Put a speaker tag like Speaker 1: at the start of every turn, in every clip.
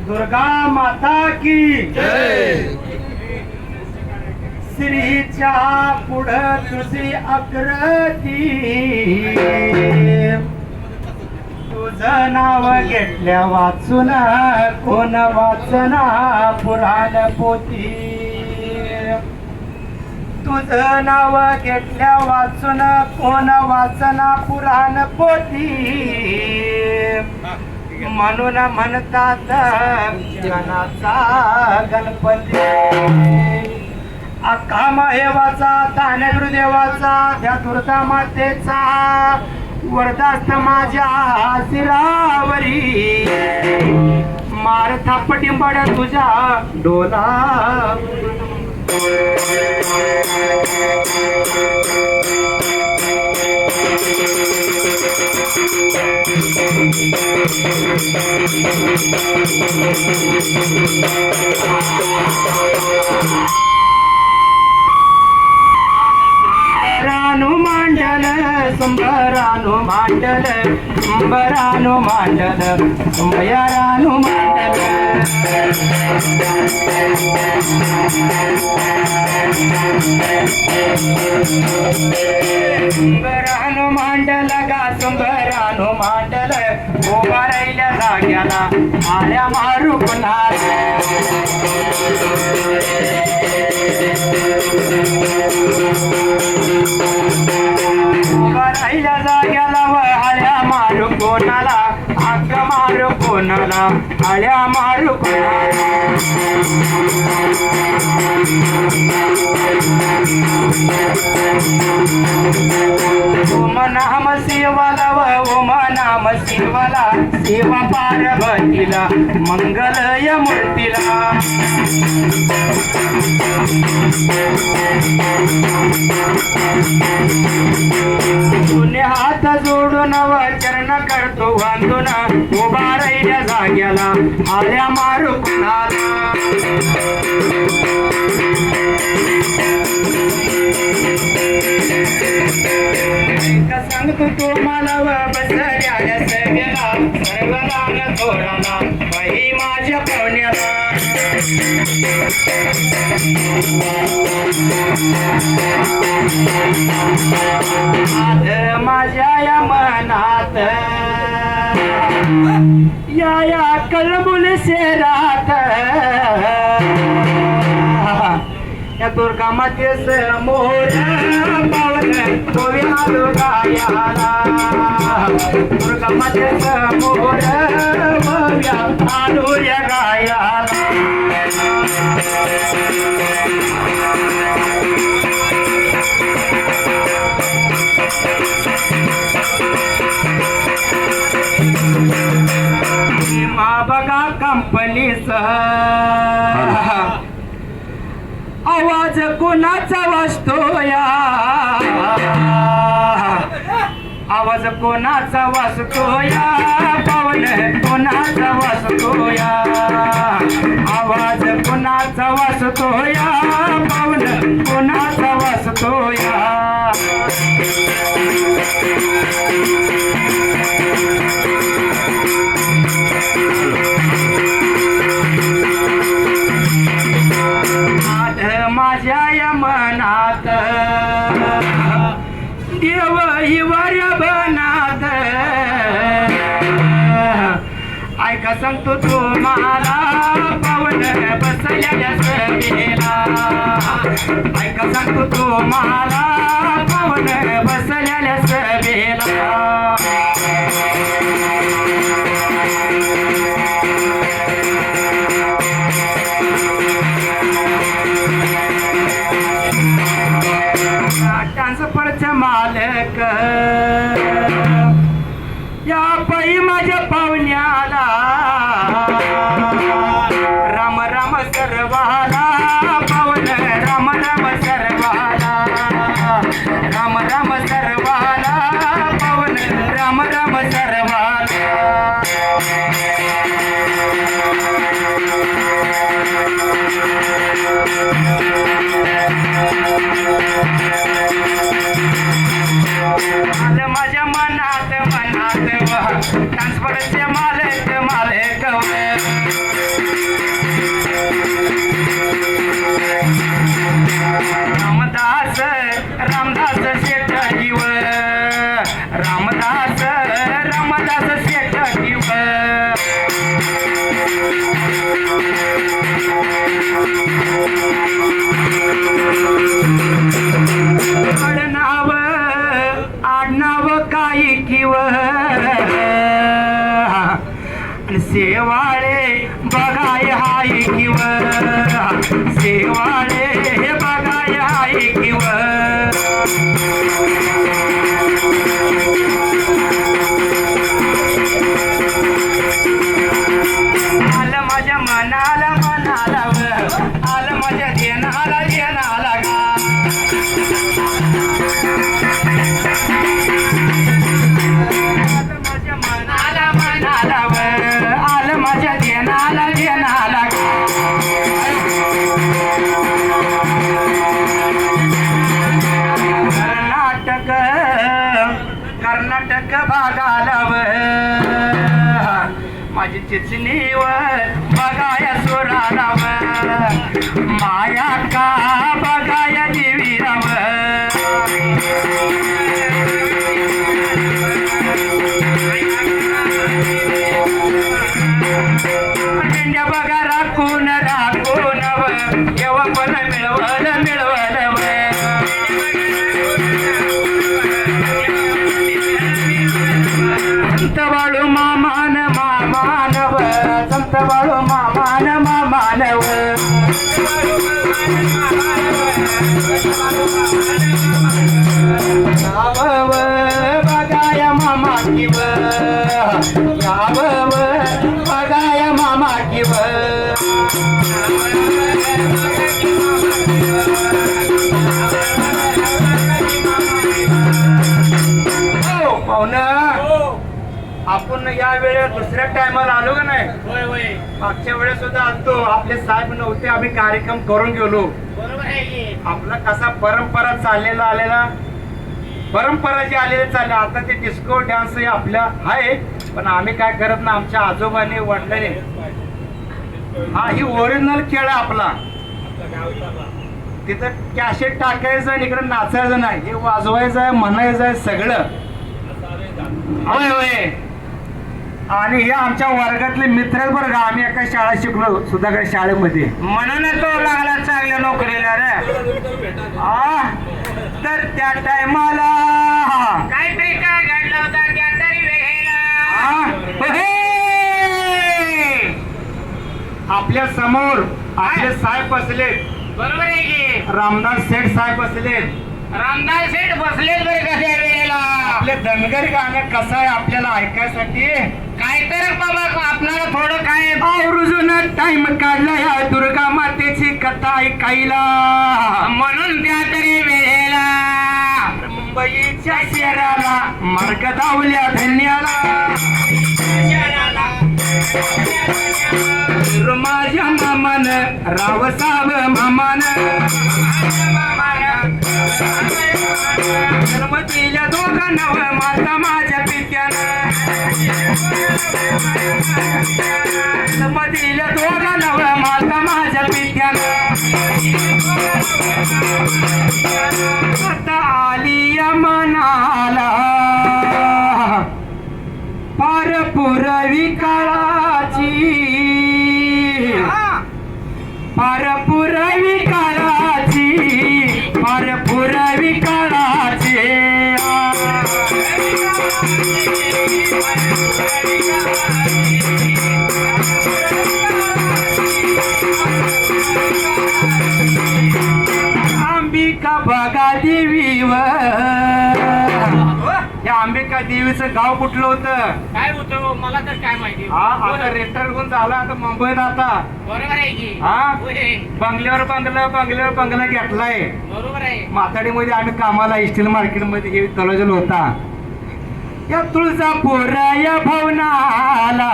Speaker 1: दुर्गा माता की जय। श्रीच्या पुढं तुझी आकृती, तुझं नाव घेतल्या वाचून कोण वाचना पुराण पोथी, तुझं नाव घेतल्या वाचून कोण वाचना पुराण पोथी, म्हणून म्हणतात गणाचा गणपती, अख्खा माहेवाचा तान्या देवाचा त्या दुर्गा मातेचा वरदास्त माझ्या शिरावरी, मार थापटिंबड तुझ्या डोला, रानू मांडल संबरानू मांडल, संबरानू मांडल संबयारानू मांडल, संबरानू मांडल गा संबरानू मांडल, उभा राहिल्या जाग्याला आल्या मारू कुणाला, उभा राहिल्या जाग्याला व आल्या मारू कोणाला, आग मारू कोणाला आल्या मारू कोणाला, ओम नाम शिवाला व ओम नाम शिवाला, शिवा पार्वतीला मंगलय मूर्तीला, जुने हात जोडून व चरण करतो बांधून, उभा राहिल्या जाग्याला आल्या मारू कुणाला, सांगतो तुम्हाला व बसल्याला सगळ्याला, सर्वला थोडाला बाई माझ्या पाहुण्याला, आज माझ्या या मनात या कलबुल शेरात, या दुर्गा माते समोर पावन गोव्या गायाला, दुर्गा माते समोर गोव्या आलो या गायाला, बघा कंपनीचा आवाज कोणाचा वाजतोया, आवाज कोणाचा वाजतोया, पावन कोणाचा वाजतोया, आवाज कोणाचा वाजतोया, पावन कोणाचा वाजतोया, माझ्या या मनात देव हिवाऱ्या बनात ऐका सांगतो तुम्हाला पावन बसलेल्या सभेला ऐका सांगतो तुम्हाला पावन बसलेल्या सभेला ट्रान्सफरचा मालक या पायी माझ्या पाहुण्याला राम राम सर्वाला पावन राम राम सर्वाला राम राम सर्वाला पावन राम राम सर्वाला आलं माझ्या मनात ट्रान्सफरचे मालक मालक रामदास रामदास शेठ जीव रामदास रामदास शेठ जीव आडनाव आडनाव काही किव सेवाळे बघाय हाय किव सेवाळे हे बघाय हाय किव आलं माझ्या मनाला मनाला आलं माझ्या ध्यानाला ध्यानाला गा माझ्या मनाला मनाला आलं माझ्या ध्यानाला ध्यानाला कर्नाटक कर्नाटक भागाला माझी चिचणीवर बघाया सुराला माया का बघाया देवीराव मेंढ्या बघा राखून राखून केव्हा पण मिळवलं मिळवलं संत बाळू मामान मामानव संत बाळू मामान मामानव यावं बघाया मामा किव यावं बघाया मामा किव पाहुणं आपण या वेळेस दुसऱ्या टायमाला आलो का नाही मागच्या वेळेस सुद्धा आलतो आपले साहेब नव्हते आम्ही कार्यक्रम करून गेलो आपला कसा परंपरा चाललेला आलेला परंपरा जी आलेली चालली आता ते डिस्को डान्स हे आपल्या आहे पण आम्ही काय करत ना आमच्या आजोबाने वडिलांनी हा ही ओरिजिनल खेळ आहे आपला तिथं कॅसेट टाकायचं आणि इकडे नाचायचं नाही हे वाजवायचं आहे म्हणायचं आहे सगळं होय होय आणि हे आमच्या वर्गातले मित्र आहेत बरं का आम्ही एका शाळा शिकलो सुधागड शाळेमध्ये म्हणून तो लागला चांगल्या नोकरीला रे तर त्या टायमाला काहीतरी काय घडला होता त्या तरी वेळेला आपल्या समोर आपले साहेब बसले बरोबर आहे की रामदास सेठ साहेब बसले रामदास सेठ बसले बरे कशा वेळेला आपले धनगर गाणं कसं आहे आपल्याला ऐकायसाठी काय तर बाबा आपल्याला थोडं काय आवर्जून टाइम काढला या दुर्गा मातेची कथा ऐकायला म्हणून त्या तरी वेळेला मुंबईच्या शहराला मार्ग धावल्या धन्याला माझ्या मामान रावसाब मामान जन्मतील्या दोघांना माता माझ्या पित्यानं जन्मतील्या दोघांना माता माझ्या पित्यानं आता आली मनाला अंबिका देवीचं गाव कुठलं होतं?
Speaker 2: काय होतं मला तर काय माहिती.
Speaker 1: हा आता रिटायर होऊन झाला आता मुंबईत आता.
Speaker 2: बरोबर आहे की.
Speaker 1: हा
Speaker 2: होय.
Speaker 1: बंगल्यावर बंगला घेतलाय.
Speaker 2: बरोबर आहे.
Speaker 1: माताडीमध्ये आम्ही कामाला स्टील मार्केट मध्ये तलोजल होता. या तुळजापूर या भवनाला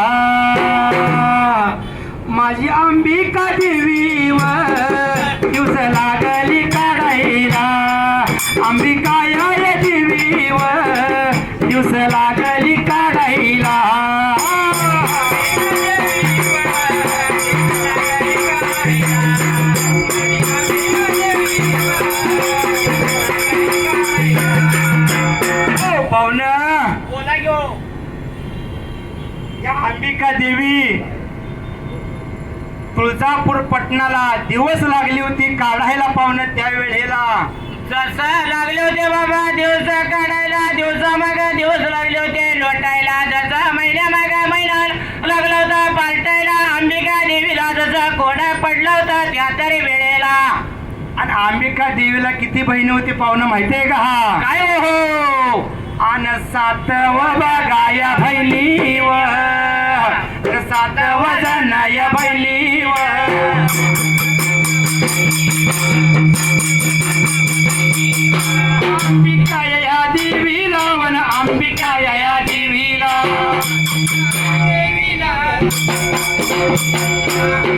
Speaker 1: माझी अंबिका देवी व दिवस लागली काढायला. अंबिका या देवी व दिवस लागली काढायला. पाहुणा
Speaker 2: बोला घेऊ.
Speaker 1: या अंबिका देवी तुळजापूर पटणाला दिवस लागली होती काढायला पाहुणं त्यावेळेला.
Speaker 2: जसं लागले होते बाबा दिवस काढायला दिवसा माग दिवस लागले होते लोटायला. जसा महिन्या माग महिना लागला होता पालटायला. अंबिका देवीला जसा कोडा पडला होता त्या तरी वेळेला.
Speaker 1: आणि अंबिका देवीला किती बहिणी होती पाहुणं माहितीये का? हा
Speaker 2: काय हो
Speaker 1: आन सातव बघाया बहिणीव सातव जनाया बहिणीव. अंबिका या देवीला वन अंबिका या देवीला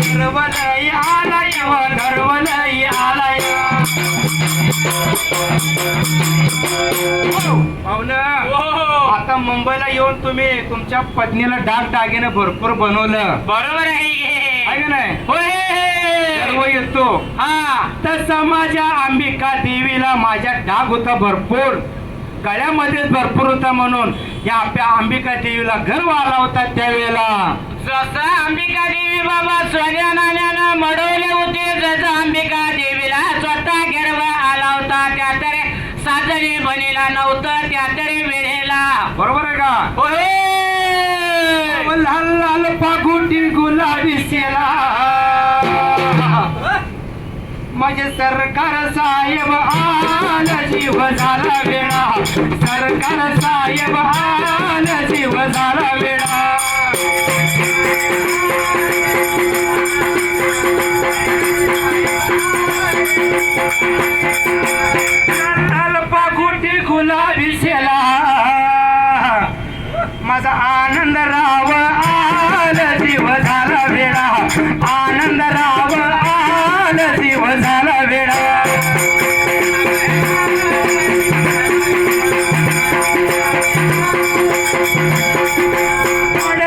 Speaker 1: गर्वलय आलय व गर्वलय आलय. पाहुणं आता मुंबईला येऊन तुम्ही तुमच्या पत्नीला दागिने भरपूर बनवलं.
Speaker 2: बरोबर आहे
Speaker 1: का नाही?
Speaker 2: होय.
Speaker 1: गर्व येतो.
Speaker 2: हा
Speaker 1: तसं माझ्या अंबिका देवीला माझ्या डाग होता भरपूर गळ्यामध्येच भरपूर होता म्हणून या आपल्या अंबिका देवीला गर्व आला होता त्यावेळेला.
Speaker 2: जसं अंबिका देवी बाबा सोन्या नाण्यानं मडवले होते जसं अंबिका देवीला स्वतः गर्व आला होता त्या तरी साजरी बनीला नव्हतं त्या तरी वेळेला.
Speaker 1: बरोबर आहे का?
Speaker 2: होय.
Speaker 1: लाल लाल पागुटी गुलाबी सेला माझे सरकार साहेब आला जीव झाला वेळा. सरकार साहेब आला जीव झाला वेळा. लाल पागुटी गुलाबी सेला माझा आनंद राव आला जीव झाला वेळा. आनंद राव आला जीव झाला वेळा.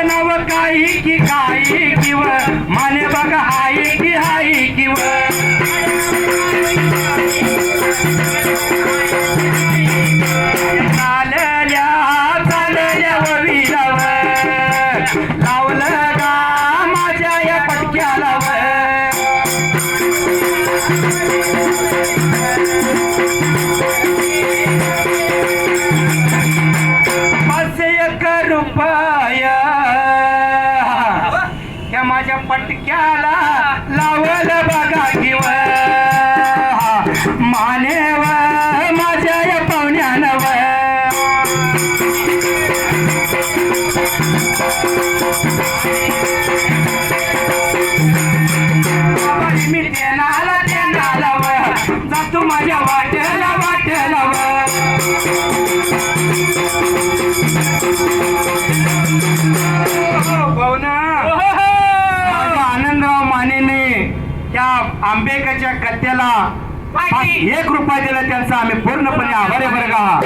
Speaker 1: नव काही की काही किव माने बघा हाय की हाय किव. चालल्या चालल्या वविलाव लावलं गा माझ्या या पटक्याला. पाचशे एक रुपया त्या माझ्या पटक्याला लावलं बघा किव मानेव माझ्या या पाहुण्यानं. मी देणाला जातो माझ्या वाटेला वाटेला. आनंदराव मानेने त्या आंबेकाच्या कथेला 1 रुपया दिला त्यांचा आम्ही पूर्णपणे आभारी बरं का.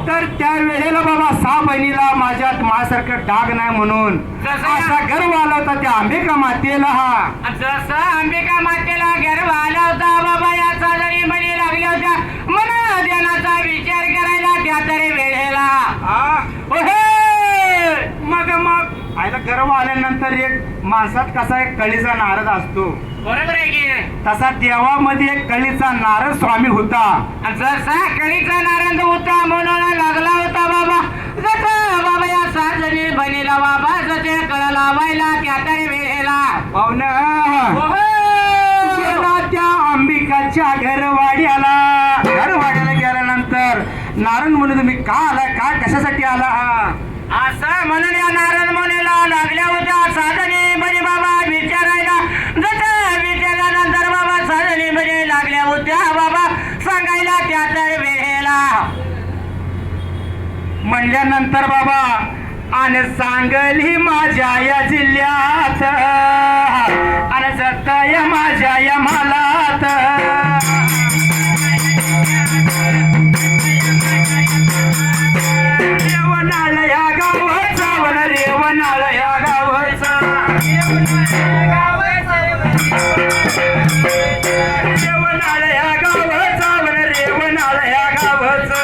Speaker 1: तर त्या वेळेला बाबा 6 बहिणीला माझ्यासारखं डाग नाही म्हणून असा गर्व आला होता त्या अंबिका मातेला. हा
Speaker 2: जसं अंबिका मातेला गर्व आला होता बाबा या चालरी म्हणी लागल्या होत्या मला देण्याचा विचार करायला त्या तरी वेळेला.
Speaker 1: मग आयला गर्व आल्यानंतर एक माणसात कसा एक कळीचा नारद असतो.
Speaker 2: बरोबर आहे की.
Speaker 1: तसा देवामध्ये एक कळीचा नारद स्वामी होता.
Speaker 2: जसा कळीचा नारद होता म्हणून लागला होता बाबा जसं बाबा या साजरी बनीला बाबा जसे कळ लावायला त्या तरी वेळेला. त्या अंबिकाच्या घरवाड्याला गेल्यानंतर
Speaker 1: नारायण मुनी तुम्ही का आलाय, काय कशासाठी आला हा?
Speaker 2: असं म्हणून या नारायण मुनीला लागल्या होत्या साधने म्हणजे बाबा विचारायला. जसं विचारल्यानंतर बाबा साधने म्हणजे लागल्या होत्या बाबा सांगायला त्या तर वेळेला.
Speaker 1: म्हणल्यानंतर बाबा आणि सांगली माझ्या या जिल्ह्यात आणि सत्ता या माझ्या या मालात. रेवणाळ या गावाचा वन रेवणाळ या गावाचा रेवणाळ या गावाचा वन रेवणाळ या गावाचा.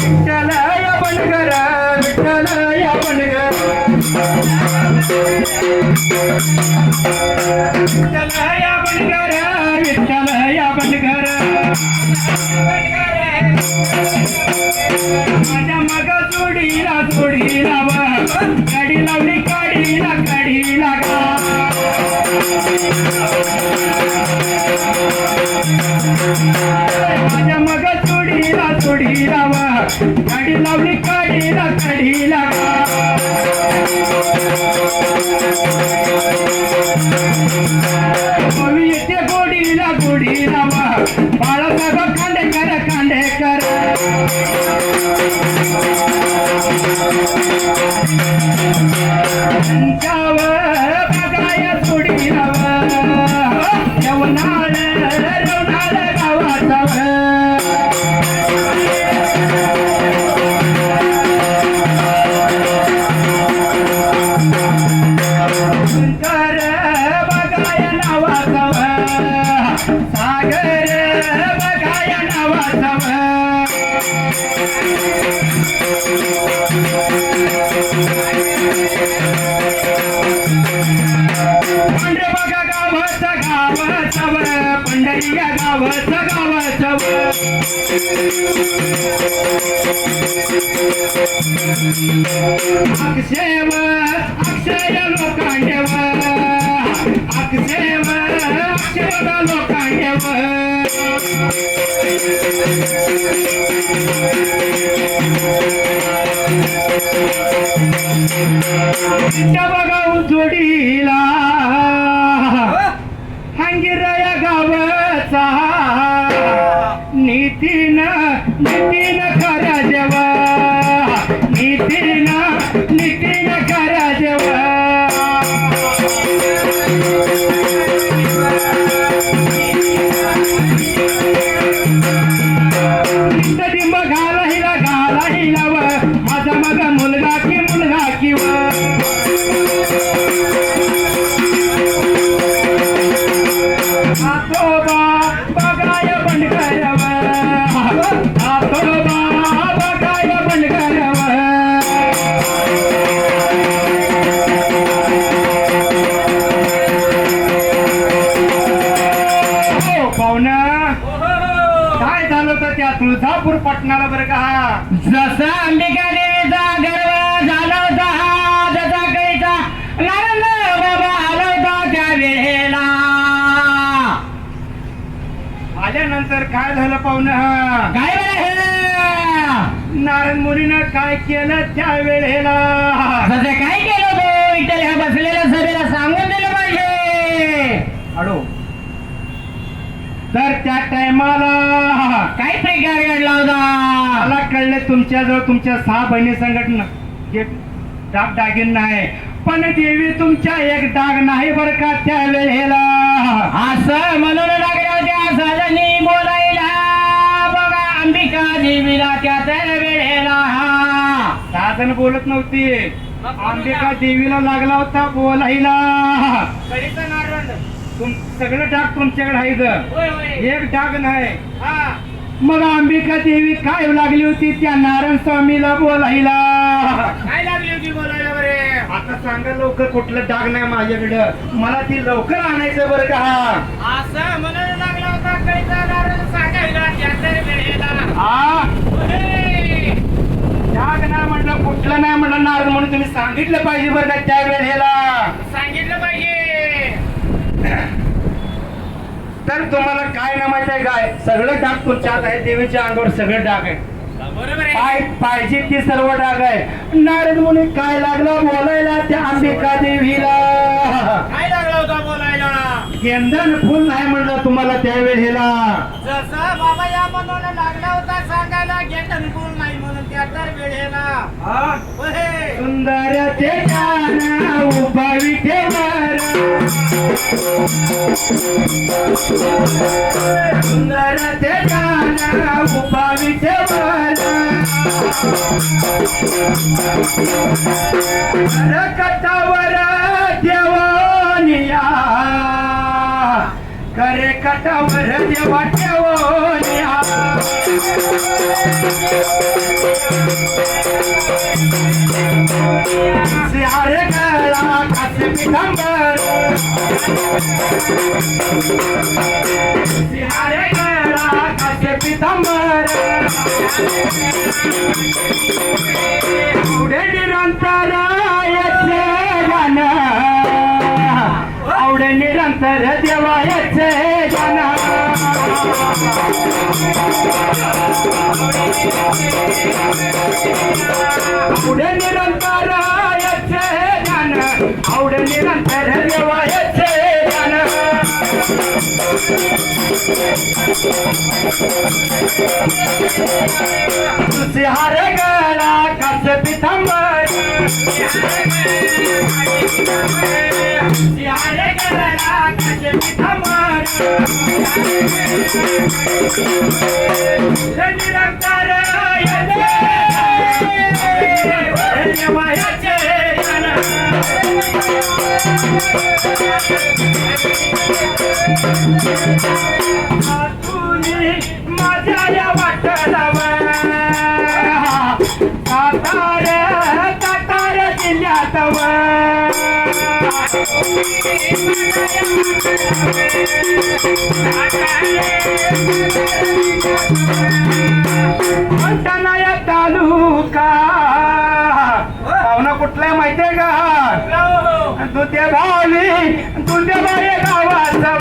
Speaker 1: विठ्ठल या बनकर विठ्ठल या बनकर विठ्ठल या बनकर विठ्ठल या बनकर. माझ्या मग जोडीला जोडीला गाडी लावली काडीला काडीला गा. माझ्या मग जोडीला जोडीला गाडी लावली काडीला काडीला गा. कवी येते गोडीला गोडीला बाळासाहेब खांडेकर खांडेकर. त्यांच्यावर बघाया जोडीला रेवणाळ रेवणाळ गावाचा. शंकर बघाया नावाचा सागर बघाया नावाचा. पांढरे बघा गावाचा गावाचा पंढरी या गावाचा गावाचा. अक्षयव अक्षय लोकांडेव अक्षयव अक्षय लोकांडेव. बघाऊ जोडीला हंगिराया गावाचा नीतीन नीतीन खरा जेवा नीतीन नीतीन खरा जेवा. डिंब घाला हिला घाला हिला माझा मग मुलगा की आतोबा बघाय बनकर आतोबा बघाय बनकर. पाहुणा काय झालं तर त्या तुळजापूर पटणाला बरं का.
Speaker 2: जसा अंबिका देवीचा गर्व झाला होता जसा कळीचा नारायण बाबा आला होता त्या वेळेला.
Speaker 1: आल्यानंतर काय झालं पाहुणं.
Speaker 2: काय बरं
Speaker 1: नारायण मुनीनं काय केलं त्या वेळेला.
Speaker 2: जसं काय केलं होतं विठ्ठल ह्या बसलेल्या सभेला सांगून दिलं पाहिजे.
Speaker 1: हॅलो तर त्या टायमाला
Speaker 2: काय प्रकार घडला होता.
Speaker 1: मला कळलं तुमच्याजवळ तुमच्या 6 बहिणी संघटना डाग डागिन नाही पण देवी तुमच्या एक डाग नाही बरं का त्या वेळेला.
Speaker 2: असं म्हणून लागल्या होत्या साधनी बोलायला बघा अंबिका देवीला त्या तर वेळेला.
Speaker 1: साधन बोलत नव्हती अंबिका देवीला लागला होता बोलायला. सगळं डाग तुमच्याकडे आहे एक डाग नाही. मग अंबिका देवी काय लागली होती त्या नारायण स्वामीला बोलायला.
Speaker 2: काय लागली होती बोलायला बरे.
Speaker 1: आता सांगा लवकर कुठलं डाग नाही माझ्याकडं मला ती लवकर आणायचं बरं का.
Speaker 2: असं म्हणून लागला होता कळीचा नारळ सांगायला त्या तर वेळेला.
Speaker 1: डाग नाही म्हटलं कुठलं नाही म्हटलं नारळ म्हणून तुम्ही सांगितलं पाहिजे बरं का त्या वेळेला.
Speaker 2: सांगितलं पाहिजे.
Speaker 1: तर तर तुम्हाला काय ना माहित आहे काय सगळं डाग तुमच्या हात आहे देवीच्या अंगावर सगळं डाग आहे
Speaker 2: बरोबर आहे
Speaker 1: काय पाहिजे ती सर्व डाग आहे नारद मुनी काय लागलं बोलायला त्या अंबिका देवीला
Speaker 2: काय लागला होता बोलायला
Speaker 1: गेंदन फुल नाही म्हणलं तुम्हाला त्यावेळेला
Speaker 2: जसं बाबा या मनोला लागला होता सांगायला गेटन बोल नाही म्हणून त्या तर वेळेला होय.
Speaker 1: सुंदर ते गाणं उभा विठेवर सुंदर ते गाणं उभा विठेवर कटावर देवानिया करे कटावर देवा ठेवनिया सिहार गळा कासे पितांबर सिहार गळा कासे पितांबर पुढे निरंतर याचे गाणं आवडे निरंतर देवायचे गाणं पुढे निरंतर याचे गाणं आवडे निरंतर देवायचे गाणं सिहार गळा कासे पितांबर सिहार गळा कासे पितांबर निरंतर देवायचे तुझी माझ्या या वाटलावर तातार जिल्ह्यात म्हणताना या तालुका पाहुणा कुठला माहितीये का तुझ्या भावी तुझ्या बाई गावाचं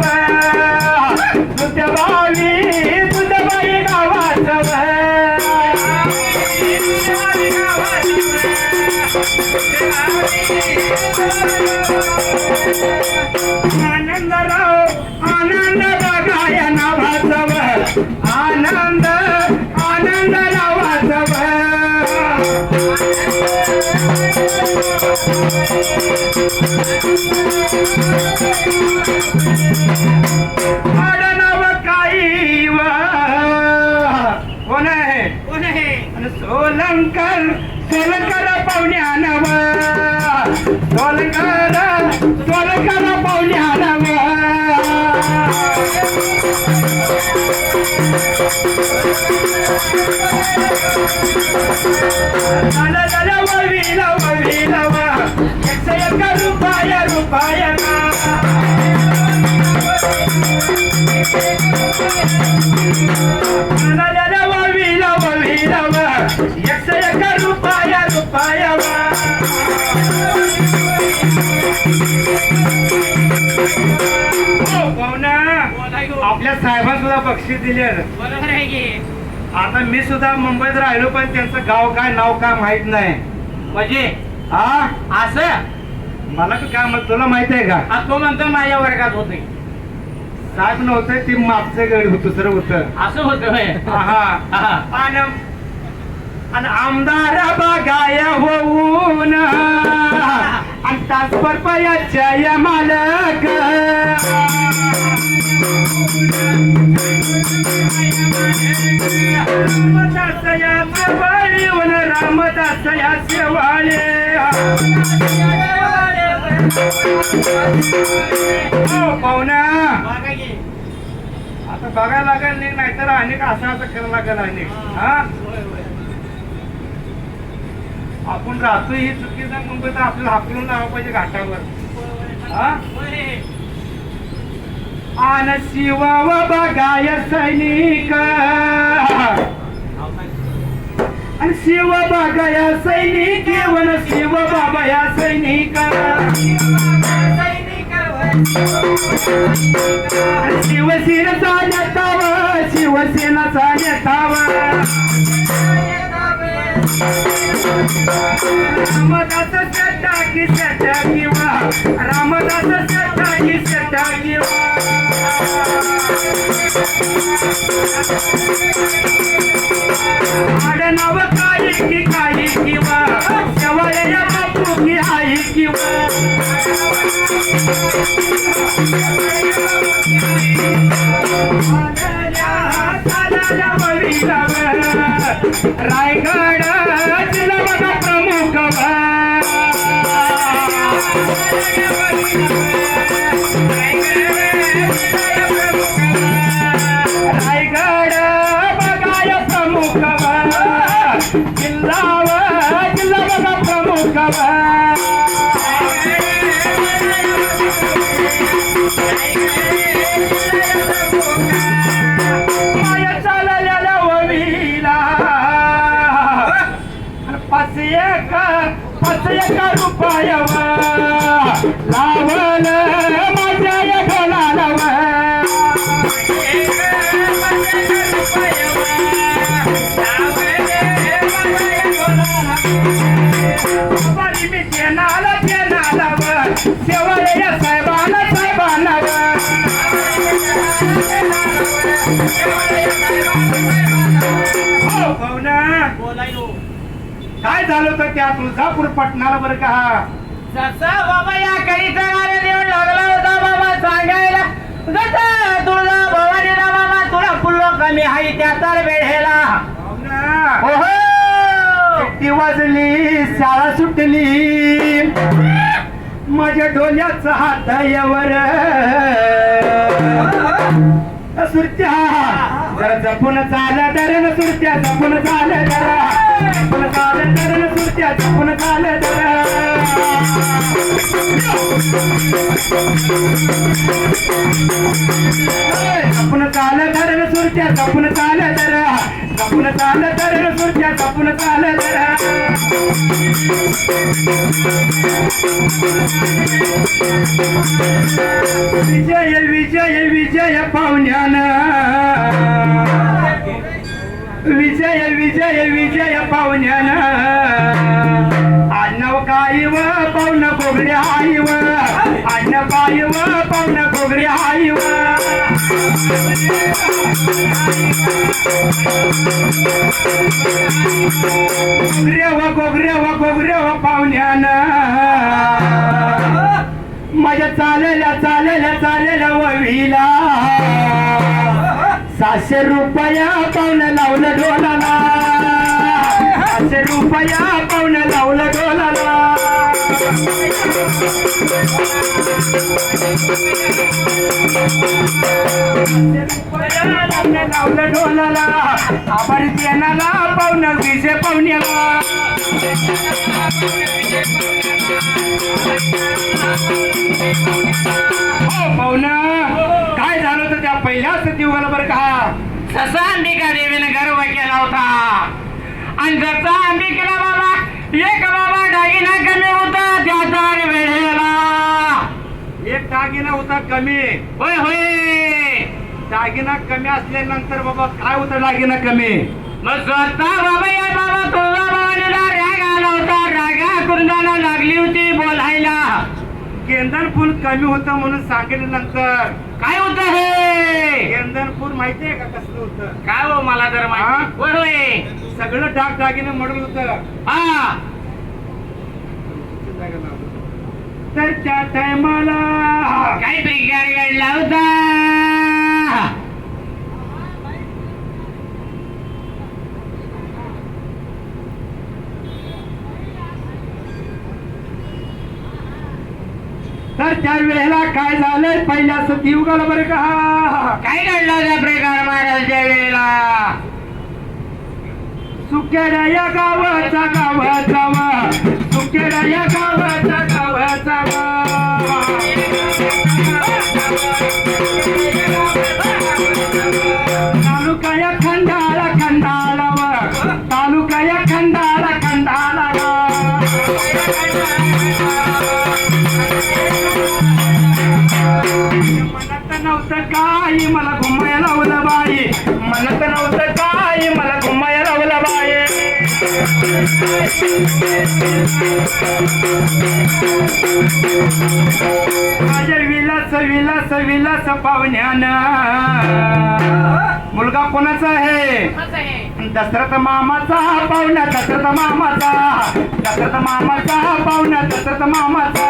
Speaker 1: तुझ्या भावी तुझ्या बाई गावाचं आनंदराव आनंद बघाया नावाचं आनंद आनंद नावाचं आडनाव काही कोण आहे
Speaker 2: कोण आहे
Speaker 1: सोलंकर सोलंकर पाहुण्यानव सोलंकर सोलंकर पाहुण्यानव वळविला वळविला एक रुपया रुपया वळविला वळविला एक रुपया रुपया आपल्या साहेबांना सुद्धा बक्षीस दिले
Speaker 2: बरोबर आहे की
Speaker 1: आता मी सुद्धा मुंबईत राहिलो पण त्यांचं गाव काय नाव काय माहित नाही
Speaker 2: म्हणजे
Speaker 1: हा
Speaker 2: असं
Speaker 1: मला काय मग तुला माहित आहे का
Speaker 2: तो म्हणतो माझ्या वर्गात होते
Speaker 1: साहेब नव्हतं ते मागचं गड दुसरं होतं
Speaker 2: असं होतं होय.
Speaker 1: हा आणि आमदार बघाय होऊन आणि तासभर पयाच्या मालक रामदास या शेवाळी रामदास या शेवाळे पाहुणा
Speaker 2: बघा की.
Speaker 1: आता बघायला लागेल नाही नाहीतर अनेक असं असं करायला लागेल अनेक हा
Speaker 2: होय, होय.
Speaker 1: आपण राहतो ही चुकीचा मुंबईत आपल्याला हाकलून लावा पाहिजे घाटावर हा
Speaker 2: होय.
Speaker 1: आन शिवाव बघाय सैनिक आणि शिव बघाय सैनिक वन शिव बाबा या सैनिक
Speaker 2: सैनिक होय.
Speaker 1: शिवसेनेचा नेतावा शिवसेनाचा नेतावा रामदास सेठाकी सेठाकी वा रामदास सेठाकी सेठाकी वा आडनाव काही किंवा शेवळ्या बापू की आई किंवा रायगड जिल्हा प्रमुख रायगड बघाय प्रमुख जिल्हा प्रमुख माया चाललेल्या ववीला पाच एक रुपयावा लावल माझ्या घरालाव मी जेनाला शेवळ्या साहेबांना काय झालं होतं त्या तुळजापूर पटणाला बरं का
Speaker 2: जसा बाबा या करीता देऊन लागला होता बाबा सांगायला जसा तुळजा भवानीला बाबा तुला फुल्लो कमी आहे त्या तर वेळेला ओहो
Speaker 1: ती वाजली शाळा सुटली माझ्या डोल्याचा हातायावर सुरत्या जरा जपून चाल दरण सुरत्या जपून चाल जरा जपून चाल दरण सुरत्या जपून चाल जरा जपून चाल दरण सुरत्या जपून चाल जरा जपून चाल दरण सुरत्या जपून चाल जरा विजय विजय विजय पाहुण्यानं विजय विजय विजय पाहुण्यानं आडनाव काय व पाहुण गोगडे आई व आडनाव काय व पाहुण गोगडे आई व गोगरे व पाहुण्यानं माझ्या चालेल्या ववीला 700 रुपया पाहुणं लावलं डोलाला 700 रुपया पाहुणं लावलं डोलाला लावलं डोलाला आभारी देणाला पाहुणं विजय पाहुण्याला पाहुणं काय झालं होतं त्या पहिल्याच दिवसाला बरं का
Speaker 2: जसा अंबिका देवीने गर्व केला होता आणि जसा अंबिकेला बाबा एक बाबा दागिना कमी होता त्या तर वेळेला
Speaker 1: एक दागिना होता कमी
Speaker 2: होय होय
Speaker 1: दागिना कमी असल्यानंतर बाबा काय होतं दागिना कमी
Speaker 2: मग स्वतः बाबा या बाबा तुळजा भवानीला राग आला होता रागा कुंदाला लागली होती बोलायला
Speaker 1: गेंदन फुल कमी होतं म्हणून सांगितल्यानंतर
Speaker 2: काय होतं हे
Speaker 1: गेंदन फुल माहितीये का कसलं होतं
Speaker 2: काय हो मला तर माहिती होय होय
Speaker 1: सगळं डाग दागिने मडून होतं
Speaker 2: हा
Speaker 1: तर त्या टायमाला
Speaker 2: काहीतरी गाडी घडला होता
Speaker 1: तर त्या वेळेला काय झालं पहिल्या सतीयुगाला बरं का
Speaker 2: काय घडला त्या प्रकार महाराजच्या वेळेला
Speaker 1: सुकेड्या या गावाचा सुकेड्या या गावाचा तालुका या खंडाळा तालुका या खंडाळा माझ्या विलास विलास विलास पाहुण्यानं मुलगा कोणाचा आहे? दशरथ मामाचा पाहुणा, दशरथ मामाचा, दशरथ मामाचा पाहुणा, दशरथ मामाचा.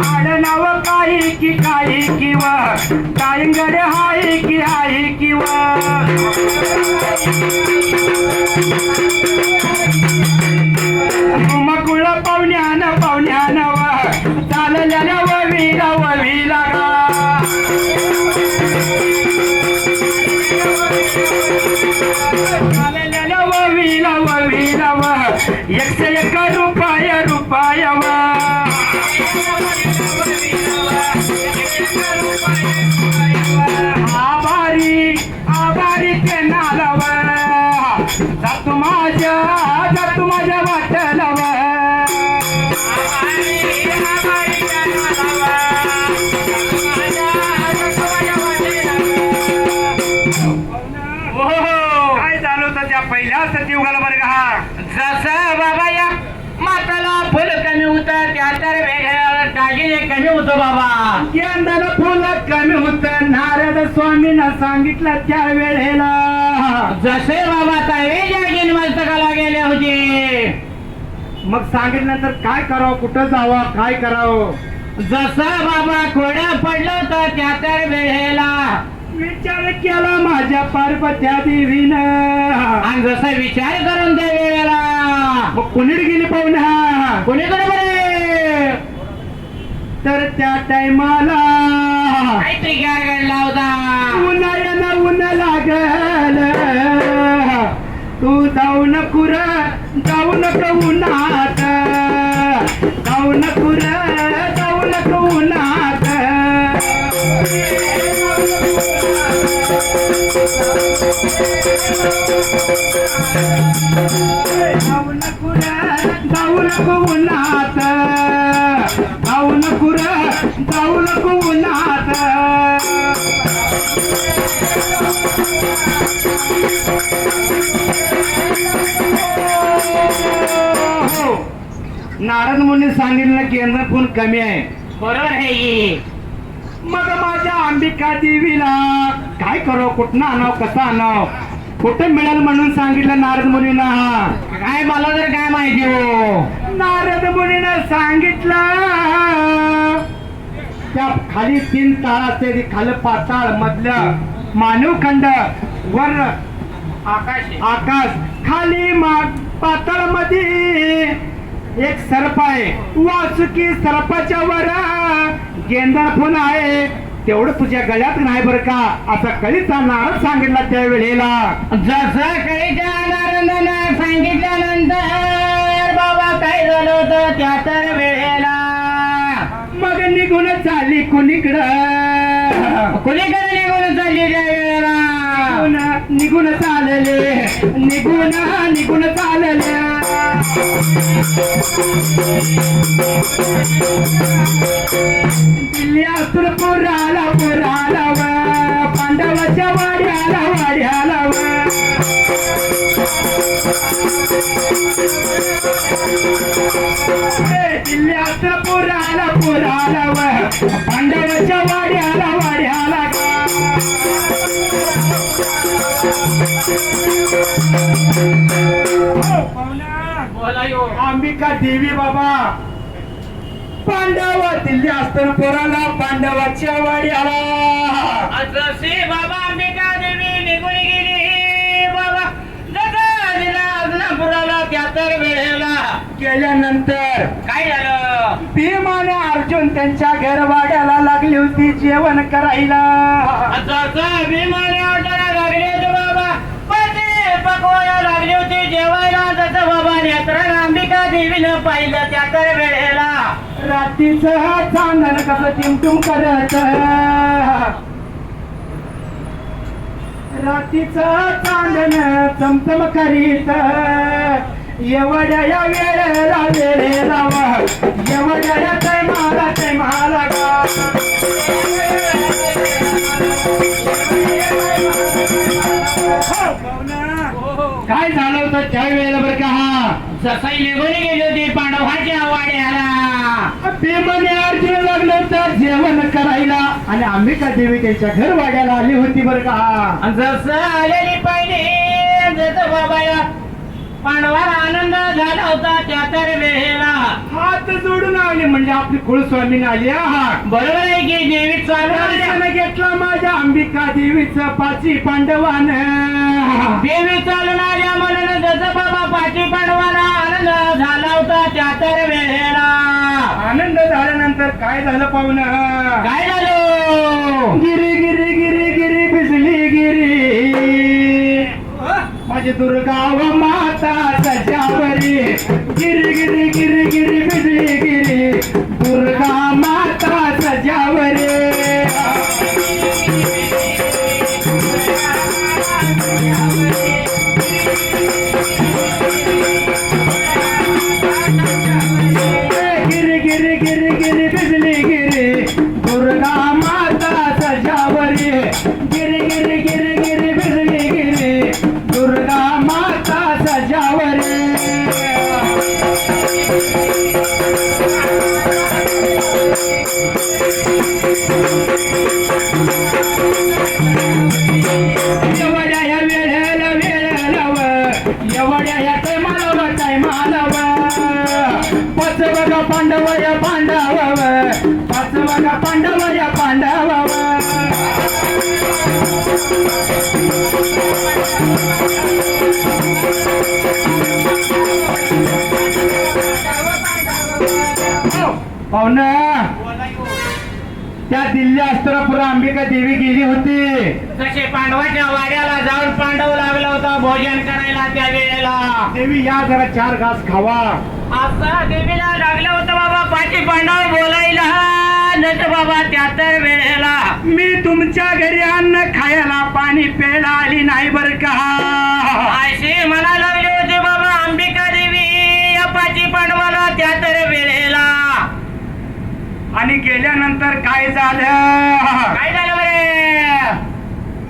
Speaker 1: आडनाव काही की काही किंवा ताईंगड हाय की हाय किंवा कुळ पाहुण्यान पाहुण्यान चाललेल्या ववीला ववीला चाललेल्या ववीला ववीला 101 रुपया रुपया आभारी आभारी ते नालव जातू माझ्या वाटलव काय झालं होतं त्या पहिल्या सतीयुगाला बरं का?
Speaker 2: जसं बाबा या माताला फुल कमी होतं त्या तर वेगळ्या दागिने कमी होतं बाबा.
Speaker 1: यंदाला फुल कमी होत नारद स्वामींना सांगितलं त्या वेळेला.
Speaker 2: जसे बाबा ताई दागिने मस्तकाला गेले होते.
Speaker 1: मग सांगितल्यानंतर काय करावं, कुठं जावं, काय करावं?
Speaker 2: जसं बाबा खोड्या पडलं होतं त्या तर वेळेला
Speaker 1: विचार केला माझ्या पार्वत्या देवीनं.
Speaker 2: आणि जसा विचार करून त्या वेळेला
Speaker 1: मग कुणीकडे गेली पाहुणा?
Speaker 2: कोणीकडे बरे
Speaker 1: तर त्या टायमाला
Speaker 2: काहीतरी गार घडला होता.
Speaker 1: उन्हाळ्यानं ऊन लागल तू जाऊ नको रे, जाऊ नको उन्हात, जाऊ नको रे, जाऊ नको उन्हात. जाऊ नको रे, जाऊ नको उन्हात, जाऊ नको रे, जाऊ नको उन्हात. नारद मुनी सांगितलं की यांना खून कमी आहे.
Speaker 2: बरोबर आहे की.
Speaker 1: मग माझ्या अंबिका देवीला काय करो, कुठनं आणाव, कसं आणाव, कुठं मिळेल म्हणून सांगितलं नारद मुनीना.
Speaker 2: काय मला तर काय माहिती हो.
Speaker 1: नारद मुनीनं सांगितलं त्या खाली 3 ताळ असते, खाली पाताळ, मधलं मानवखंड, वर आकाश, खाली पाताळ मध्ये एक सर्प आहे. वासुकी सर्पाच्या वर गेंदा फुल आहे. तेवढं तुझ्या गळ्यात नाही बरं का, असा कळीचा नारद सांगितला त्या वेळेला.
Speaker 2: जसं कळीच्या नारदानं सांगितल्यानंतर बाबा काय झालं होतं त्या तर वेळेला
Speaker 1: मग निघून चालली कुणीकडं,
Speaker 2: कुणीकडे निघून चालली त्या वेळेला.
Speaker 1: निघून चालले, निघून चालले. दिल्ली असून पुराला पांडवाच्या वाड्याला दिल्ली असून पुराला पांडवाच्या वाड्याला अंबिका देवी बाबा पांडव दिल्ली असताना पोराला पांडवाच्या वाड्याला.
Speaker 2: जसे बाबा अंबिका देवी निघून गेली बाबा पुराला त्या तर वेळेला
Speaker 1: गेल्यानंतर
Speaker 2: काय झालं.
Speaker 1: भीम आणि अर्जुन त्यांच्या घरवाड्याला लागली होती जेवण करायला.
Speaker 2: जसं भीमाने ऑर्डर लागले होते बाबा पकवायला लागली होती जेवायला. जसं बाबा नेत्रानं अंबिका देवीनं पाहिलं त्या तर वेळेला
Speaker 1: रात्रीचं चांदण कसं टिमटुम करत, रात्रीचं चांदण चमचम करीत. एवढ्या या वेळेला एवढ्या या तैमाला
Speaker 2: जसं निघून गेली होती पांडवाच्या वाड्याला.
Speaker 1: भीमाने अर्जुन लागलं तर जेवण करायला आणि अंबिका देवी त्यांच्या घर वाड्याला आली होती बरं का.
Speaker 2: जसं आलेली पाहिजे जसं बाबाला पांडवाला आनंद झाला होता त्या तर वेळेला
Speaker 1: हात जोडून आले म्हणजे आपली कुलस्वामीने आली. हा
Speaker 2: बरोबर आहे की देवी चालू
Speaker 1: घेतला माझ्या अंबिका देवीचं पाची पांडवान.
Speaker 2: देवी चालून आल्या म्हणून जसं बाबा पाची पांडवाला आनंद झाला होता त्या तर वेळेला.
Speaker 1: आनंद झाल्यानंतर काय झालं पाहुणं.
Speaker 2: काय झालं.
Speaker 1: गिरी गिरी गिरी गिरी भिजली गिरी माझी दुर्गा व माता सजावरी. गिरी गिरी गिरी गिरी भिजली गिरी दुर्गा माता सजावरी. गिरी गिरी गिरी गिरी भिजली गिरी दुर्गा माता सजावरी. गिरी गिरी गिरी गिरी भिजली गिरी दुर्गा माता सजावरी. एवढ्या या वेळेला वेळेलाव एवढ्या या टायमालाव पाचवगा पांडव या पांडव पाचवगा पांडव या पांडव. पाहुणा त्या दिल्ली अस्त्रापुर अंबिका देवी गेली होती.
Speaker 2: तसे पांडवाच्या वाड्याला जाऊन पांडव लागला होता भोजन करायला त्या वेळेला.
Speaker 1: देवी या जरा 4 घास खावा.
Speaker 2: असं देवीला लागलं होतं बाबा पाठी पांडव बोलायला नट बाबा त्या तर वेळेला.
Speaker 1: मी तुमच्या घरी अन्न खायला पाणी प्यायला आली नाही बर का.
Speaker 2: असे म्हणा लागले होते बाबा अंबिका देवी या पाठी पांडवाला त्या तर वेळेला.
Speaker 1: आणि गेल्यानंतर काय झालं.
Speaker 2: काय झालं बरे.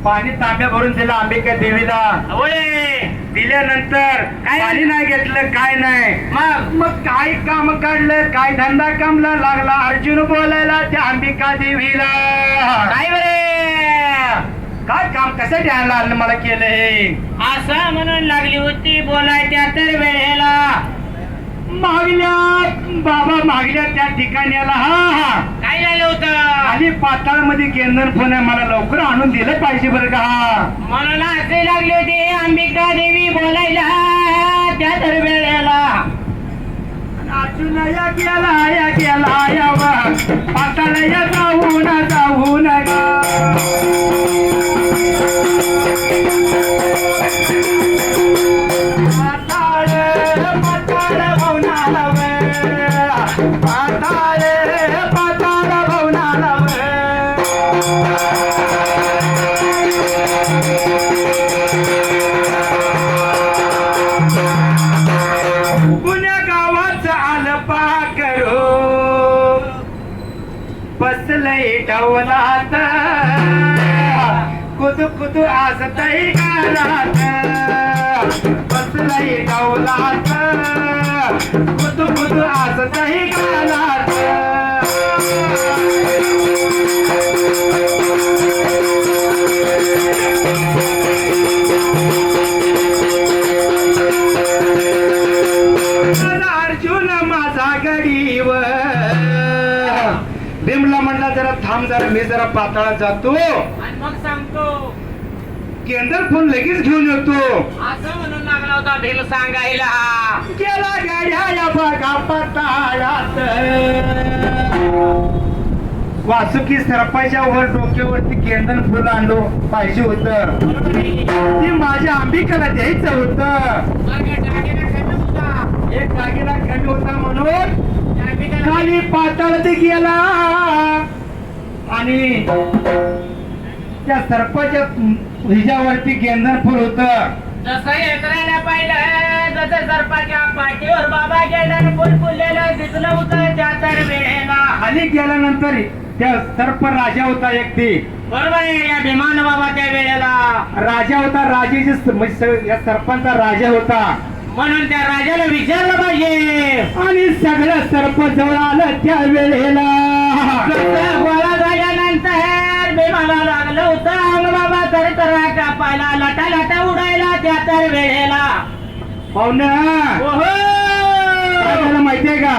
Speaker 1: पाणी तांब्या भरून दिला अंबिका देवीला.
Speaker 2: बोले
Speaker 1: दिल्यानंतर
Speaker 2: काय?
Speaker 1: पाणी नाही घेतलं काय नाही. मग काय काम काढलं काय धंदा कामला लागला अर्जुन बोलायला त्या अंबिका देवीला.
Speaker 2: काय बरे.
Speaker 1: काय काम कसं द्यायला आलं मला केलं हे.
Speaker 2: असं म्हणून लागली होती बोलाय त्या तर वेळेला.
Speaker 1: मागल्या बाबा मागल्या त्या ठिकाण्याला. हा
Speaker 2: काय झालं होतं.
Speaker 1: आणि पाताळ मध्ये केंद्र फोन आहे मला लवकर आणून दिलं पाहिजे बरं का.
Speaker 2: म्हणून असे लागले होते अंबिका देवी बोलायला त्या तर वेळेला.
Speaker 1: अर्जुन या गेला यावा पाताळ या जाऊन पुण्या गावाचं आलं पाकरो बसलंय डवलात कुदू कुदू असतय गालात. बसलंय डवलात कुदू कुदू असतय गालात. अर्जुन माझा गडीवर भीमला म्हणला जरा थांब जरा मी जरा पाताळात जातो
Speaker 2: आणि मग सांगतो
Speaker 1: केंद्र फोन लगेच घेऊन येतो.
Speaker 2: असं म्हणून लागला होता भीम सांगायला.
Speaker 1: गेला गाड्या या बघा पाताळात. वासुकी सरपाच्या वर डोक्यावरती केंद्र फुल आणलो पाहिजे होत. ते माझ्या अंबिकाला द्यायचं होतं. एक दागिना कमी होता म्हणून खाली पाताळात गेला आणि त्या सरपाच्या हिच्यावरती केंद्र फुल होत.
Speaker 2: जसं एकरायला पाहिलं जसं सरपाच्या पाठीवर बाबा गेल्यानं फुल फुललेलं दिसलं होतं त्या तर वेळेला.
Speaker 1: खाली गेल्यानंतर त्या सर्प राजा होता एक ती.
Speaker 2: बरोबर आहे. या भीमान बाबा त्या वेळेला
Speaker 1: राजा होता. राजाची म्हणजे या सर्पांचा राजा होता.
Speaker 2: म्हणून त्या राजाला विचारलं पाहिजे.
Speaker 1: आणि सगळं सर्प जवळ आलं त्या वेळेला.
Speaker 2: गोळा झाल्यानंतर भीमाला लागलं होतं अंग बाबा तरतरा कापायला, लाटा लाटा उडायला त्या तर वेळेला.
Speaker 1: पाहुणं काय झालं माहितीये का?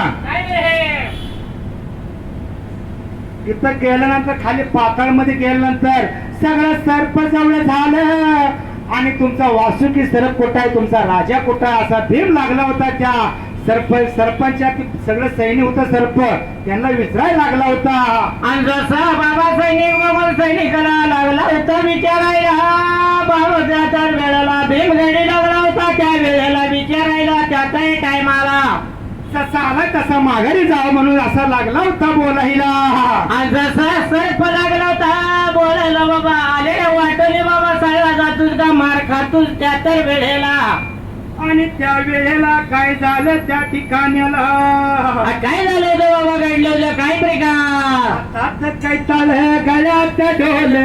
Speaker 1: इथं गेल्यानंतर खाली पाताळमध्ये गेल्यानंतर सगळं सर्प जवळ झालं. आणि तुमचा वासुकी सर्प कुठं आहे, तुमचा राजा कुठं आहे असा भीम लागला होता त्या सरपंचा. सगळं सैनिक होतं सर्प, त्यांना विचारायला लागला होता.
Speaker 2: आणि जसा बाबा सैनिकाला लागला होता विचारायला, बाबा तर वेळेला भीम गडी लागला होता त्या वेळेला विचारायला. त्याचाही टाइम आला,
Speaker 1: जसा आला तसा माघारी जावं म्हणून असा लागला होता बोलायला.
Speaker 2: आणि जसा सर्प लागला होता बोलायला, बाबा आले वाटले बाबा साळा जातोस का मार खातोस त्या तर वेळेला.
Speaker 1: आणि त्या वेळेला काय झालं त्या ठिकाण्याला,
Speaker 2: काय झालं होतं बाबा घडलं काय प्रकार.
Speaker 1: हातात काय ताळ गळ्यात ढोल,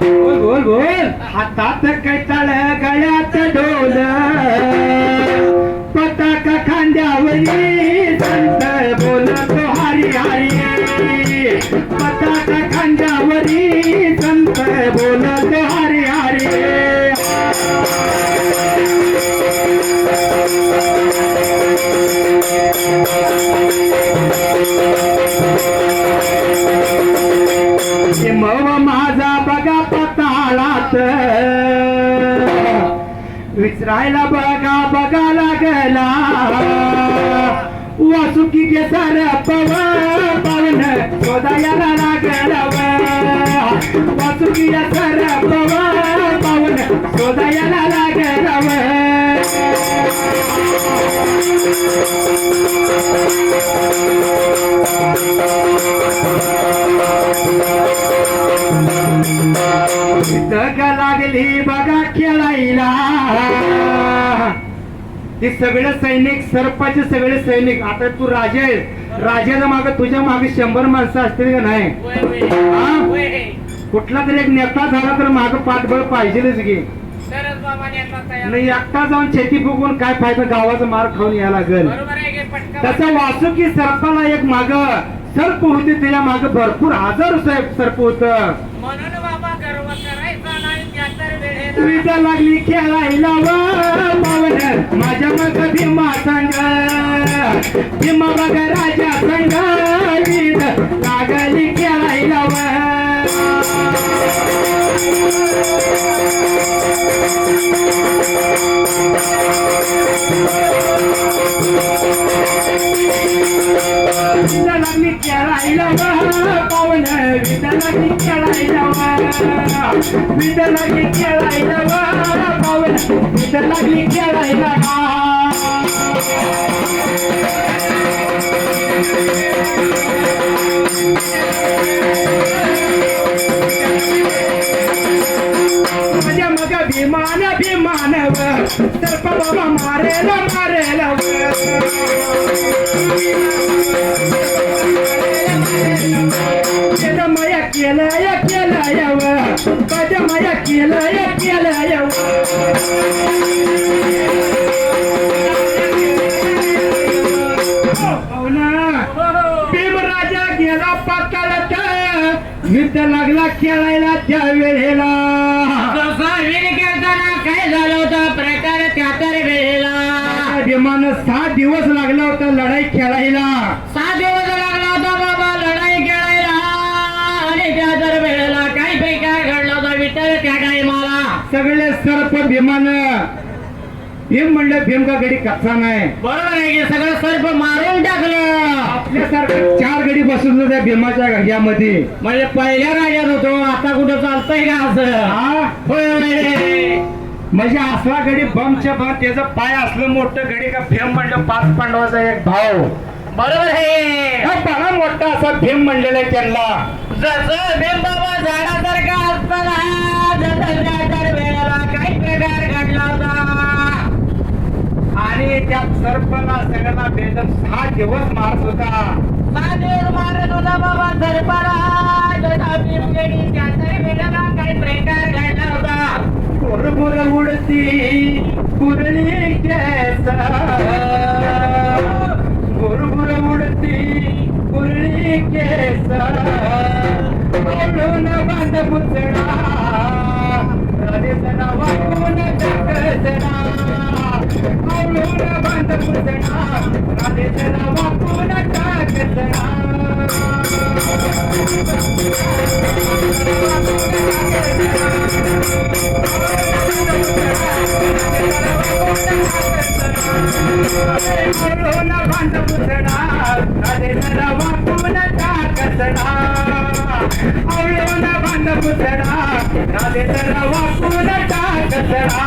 Speaker 1: बोल बोल बोल. हातात काय ताळ गळ्यात ढोल, पताका खांद्यावरी संत बोलतो हरी हरी. पताका खांद्यावरी संत बोलतो हरी हरी. मव माझा बघा पताळात, विसरायला बघा बघा लागला. वासुकी केसर पावन शोधायला लागला. वासुकी केसर पावन शोधायला लागला. दग लागली बघा खेळायला. ते सगळे सैनिक सरपाचे सगळे सैनिक. आता तू राजा आहे, राजाच्या मागे तुझ्या मागे 100 माणसं असतील का नाही? कुठला तरी एक नेता झाला तर माग पाठबळ पाहिजेच की. नाही एकटा जाऊन शेती फुगून काय फायदा, गावाचा मार खाऊन यायला लागेल. त्याचा वासुकी सर्पाला एक माग सर्प होते, त्याच्या माग भरपूर हजार सर्प होत. विजा लागली खेळायला पावन माझ्या मग भीमा संग. भीमा बघ राजा संग विज लागली खेळायला. विजा लागली खेळायला पावन, विजा लागली खेळायला. विजा लागली खेळायला पावन, विजा लागली खेळायला. माझ्या मग भीमान भीमानव सर्प बाबा मारेल मारेल. मया केलंय केलंय मया केलंय केलंय. भीमराजा गेला पाताळात, युद्ध लागला खेळायला त्या वेळेला.
Speaker 2: खेळताना काय झालं होतं प्रकार त्या तर वेळेला.
Speaker 1: भीमानं 7 दिवस लागला होता लढाई खेळायला.
Speaker 2: 7 दिवस लागला होता बाबा लढाई खेळायला. आणि त्या तर वेळेला काय प्रकार घडला होता विठ्ठल त्या टायमाला.
Speaker 1: सगळे सर्प भीमानं, भीम म्हणलं भीम का गडी कच्चा नाही.
Speaker 2: बरोबर आहे की सगळं सर्प मारून टाकलं.
Speaker 1: आपल्यासारखं 4 गडी बसून त्या भीमाच्या ह्यामध्ये.
Speaker 2: म्हणजे पहिल्या राजात होतो, आता कुठं चालतंय का असं?
Speaker 1: हा
Speaker 2: होय.
Speaker 1: म्हणजे असला गडी बमच्या बम, त्याचं पाय असलं मोठं गडी का भीम म्हणलं 5 पांडवाचा एक भाव.
Speaker 2: बरोबर आहे.
Speaker 1: हा बडा मोठा असा भीम म्हणलेला आहे त्यांना.
Speaker 2: जसं भीम बाबा झाडासारखा असताना तर वेळेला काही प्रकार घडला होता.
Speaker 1: आणि त्या सर्पाला सगळ्यांना बेदम 6 दिवस मारत होता.
Speaker 2: 6 दिवस मारत होता बाबा सर्पाला. जसा भीम गेली त्या तर वेळेला काही प्रकार घडला होता.
Speaker 1: बरोबर उडती कुरली केस गुरगुर उडती कुरळी केस आवळून बांध पुतळा राधेचं नाव वाकून टाकसना आवळून बांध पुतळा राधेचं नाव वाकून टाकसना आवळून बांध पुतळा राधेचं नाव वाकून टाकसना आवळून बांध पुतळा राधेचं नाव वाकून टाकसना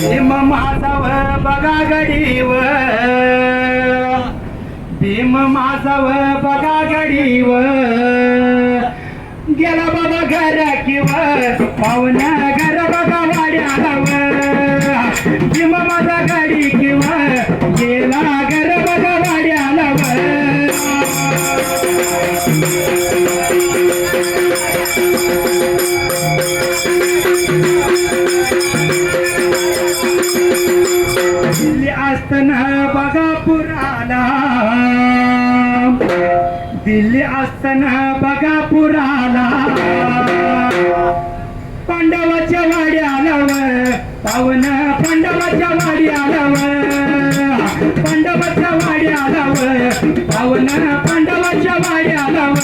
Speaker 1: भीम माझाव बघा गडीव भीम माझाव बघा गडीव गेला बाबा घर किंवा पाहुण घर बघा वाड्यालाव भीम माझा गाडी किंवा गेला घर बघा वाड्यालाव दिल्ली असताना बघा पुराला दिल्ली असताना बघा पुराला पांडवाच्या वाडी आलाव पावन पांडवाच्या वाडी आलाव पांडवाच्या वाडी आलाव पावन पांडवाच्या वाडी आलाव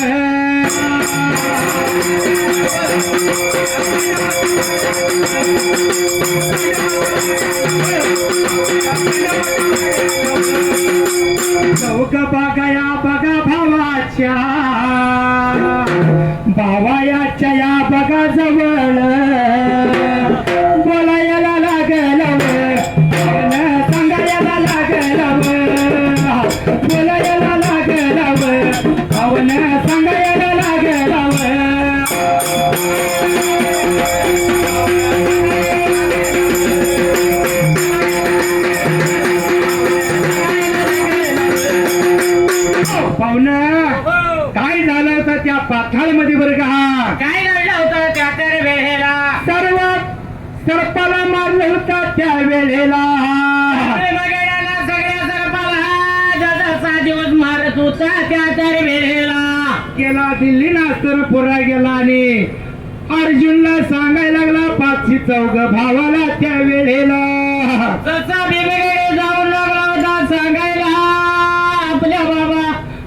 Speaker 1: चौक बघा बघा भावाच्या भावायाच्या या बघा जवळ बोलायला लागल सांगायला लागल बोलायला लागल भावन सांगायला लागल पाहुणं काय झालं होतं त्या पाथाळमध्ये बरं का
Speaker 2: काय घडलं होतं त्या तर वेळेला
Speaker 1: सर्पाला मारलं होतं त्या वेळेला
Speaker 2: सगळ्या सरपाला जसा दिवस मारत होता त्या तर वेळेला
Speaker 1: गेला दिल्लीला पुरा गेला आणि अर्जुनला सांगायला लागला 5 चौघ भावाला त्या वेळेला
Speaker 2: जसा बिबेकडे जाऊन लागला होता सांगायला आपल्या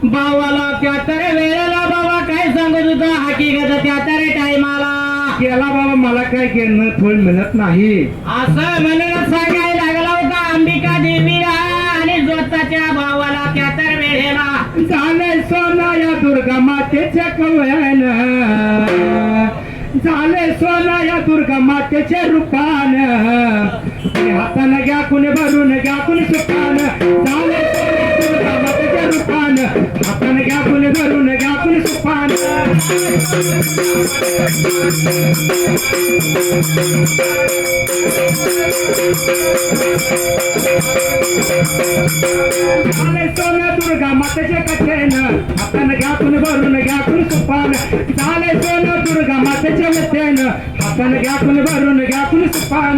Speaker 2: भावाला त्या तर वेळेला बाबा काय सांगत होता हकीकत त्या तर टायमाला
Speaker 1: गेला बाबा मला काय घेणं थोड मिळत नाही
Speaker 2: असं म्हणून सांगायला लागला होता अंबिका देवीला आणि स्वतःच्या भावाला त्या तर वेळेला
Speaker 1: झालंय सोना या दुर्गा मातेच्या कवयान झालंय सोना या दुर्गा मातेच्या रूपान हातानं घ्या कुणी भरून घ्या कुणी सुपान झालंय दुर्गा मातेच्या रूपान हातानं घ्या कुणी भरून घ्या कुणी सुपान झालंय सोना दुर्गा मातेच्या कथेन हातानं घ्या कुणी भरून घ्या कुणी सुपान झालंय सोना दुर्गा मातेच्या वचन हातानं घ्या कुणी भरून घ्या कुणी सुपान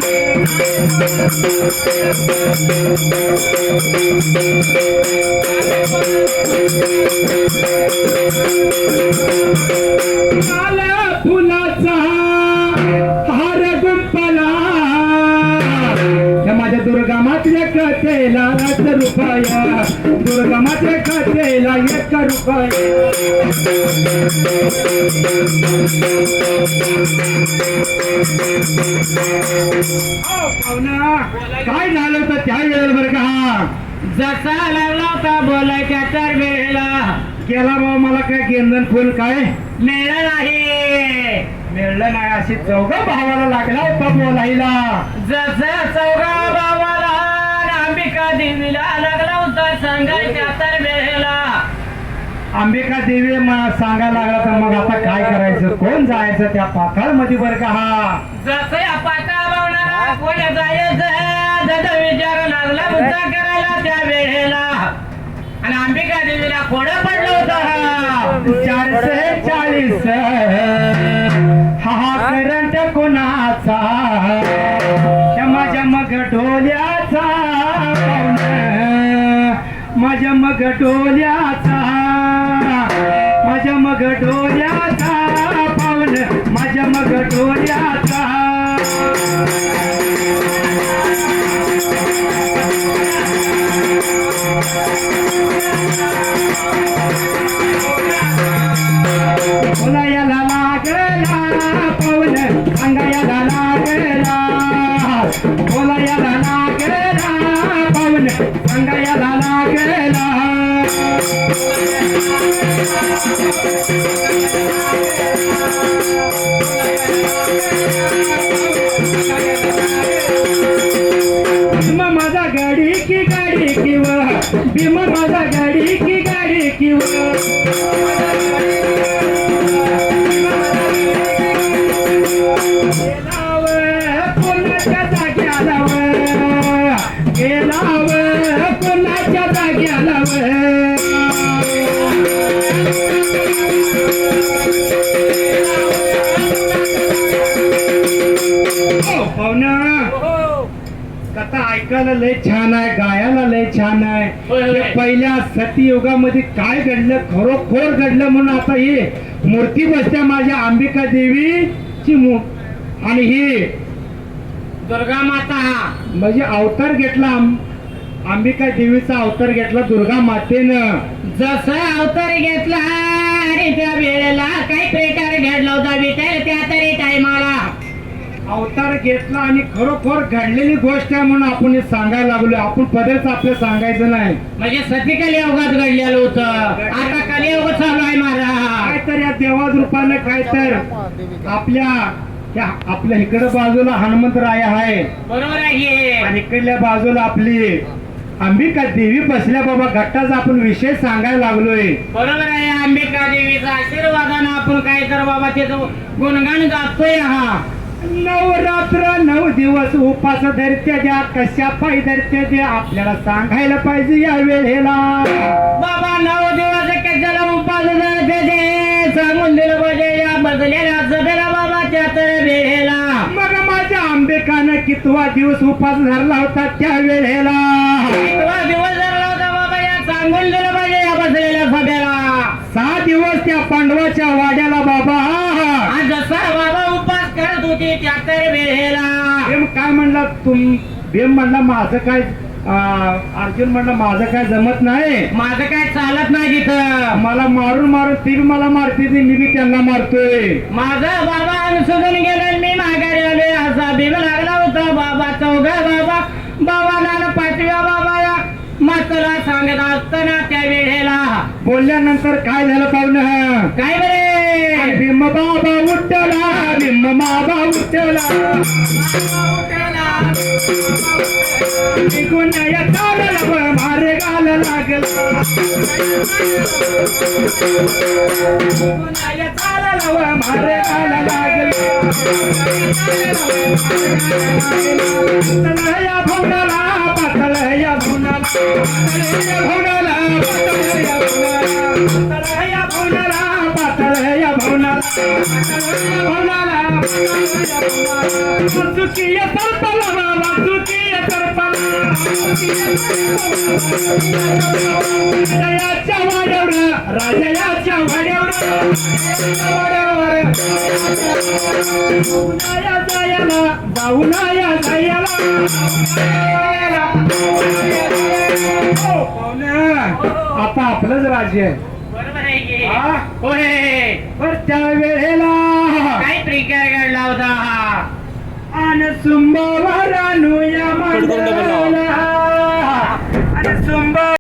Speaker 1: फुलाचा हार गुंपला माझ्या दुर्गा मातेच्या कथेला 1 रुपया दुर्गा मातेच्या कथेला 1 रुपया काय झालं होतं त्या वेळेला बरं का
Speaker 2: जसा लागला होता बोलायच्या तर वेळेला
Speaker 1: गेला बाबा मला काय गेंदन फुल काय
Speaker 2: मिळलं नाही
Speaker 1: मिळलं नाही अशी चौघा भावाला लागला होता बोलायला
Speaker 2: जसं चौघा भावाला अंबिका देवीला लागला होता सांगायच्या तर वेळेला
Speaker 1: अंबिका देवी सांगायला लागला तर मग आता काय करायचं कोण जायचं त्या पाताळ मध्ये बरं का हा
Speaker 2: जसं या पाताळाला कोण जायचं त्याचा विचार लागला मुद्दा करायला त्या वेळेला आणि अंबिका देवीला खोडं पडलं होतं.
Speaker 1: 440 हा करंट कोणाचा माझ्या मग डोल्याचा माझ्या मग डोल्याचा माझ्या मग डोल्याचा पावन माझ्या मग डोल्याचा बोलायला लागला पावन सांगायला लागला बोलायला लागला पावन सांगायला लागला भीमा माझा गाडी की भीमा माझा गाडी की कोणाच्या जाग्याला गेलाव कोणाच्या जाग्याला पाहुणा कथा ऐकायला लय छान आहे गायला लय छान आहे हे पहिल्या सतीयुगामध्ये काय घडलं खरोखर घडलं म्हणून आता ही मूर्ती बसत्या माझ्या अंबिका देवीची आणि ही
Speaker 2: दुर्गा माता
Speaker 1: म्हणजे अवतार घेतला अंबिका देवीचा अवतार घेतला दुर्गा मातेनं
Speaker 2: जसा अवतार घेतला आणि त्या वेळेला काही प्रकार घडला होता विठ्ठल त्या तरी टायमाला
Speaker 1: अवतार घेतला आणि खरोखर घडलेली गोष्ट आहे म्हणून आपण हे सांगायला लागलो आपण पदरच आपलं सांगायचं नाही
Speaker 2: म्हणजे सती कलियुगात घडलेलं होतं आता कलियुग चालू आहे महाराज
Speaker 1: काय तर या देवाच रूपानं काय तर आपल्या इकडे बाजूला हनुमंतराय आहे
Speaker 2: बरोबर आहे
Speaker 1: आणि इकडल्या बाजूला आपली अंबिका देवी बसल्या बाबा घट्टाचा आपण विषय सांगायला लागलोय
Speaker 2: बरोबर आहे अंबिका देवीचा आशीर्वादानं आपण काय तर बाबा त्याचं गुणगान गातोय हा
Speaker 1: नवरात्र 9 दिवस उपास धरते द्या कशा पायी धरते द्या आपल्याला सांगायला पाहिजे या वेळेला
Speaker 2: बाबा 9 दिवस कशाला उपास धरते दे सांगून दिलं पाहिजे या बदलेल्या सदरा बाबा त्या तर वेळेला
Speaker 1: मग माझ्या आंबेकानं कितवा दिवस उपास धरला होता त्या वेळेला
Speaker 2: कितवा दिवस धरला होता बाबा या सांगून दिलं पाहिजे या बसलेल्या सभेला
Speaker 1: 6 दिवस त्या पांडवाच्या वाड्याला बाबा
Speaker 2: आज जसा बाबा उपास करत होती त्या तर वेळेला
Speaker 1: भीम काय म्हणला भीम म्हणला माझं काय अर्जुन म्हणला माझं काय जमत नाही
Speaker 2: माझं काय चालत नाही तिथं
Speaker 1: मला मारून ती बी मला मारते मी बी त्यांना मारतोय
Speaker 2: माझं बाबा अनुसरून गेलं मी माघारी आले असा भीम लागला होता बाबा चौघा बाबा नाना 5व्या बाबा या मास्तरला सांगत असताना त्या वेळेला
Speaker 1: बोलल्यानंतर काय झालं पाहुणं
Speaker 2: काय बरे
Speaker 1: भीम बाबा उठला भीम बाबा उठला निघून चालला मारे गाल लागला चालला मारे गाल लागला या भोंडाला पातळ या भोंडाला भोंडाला पातळ या भोंडाला चुकीय तरपला बाबा चुकीय तरपला राजाच्या वाड्यावर राजाच्या वाड्यावर उन्हाळ्या जायला जाऊनाया जायला आता आपलंच राज्य आहे
Speaker 2: बरोबर आहे की
Speaker 1: हा?
Speaker 2: होय
Speaker 1: पर त्या वेळेला
Speaker 2: काय प्रकार घडला होता
Speaker 1: आणि सुंबवरानुया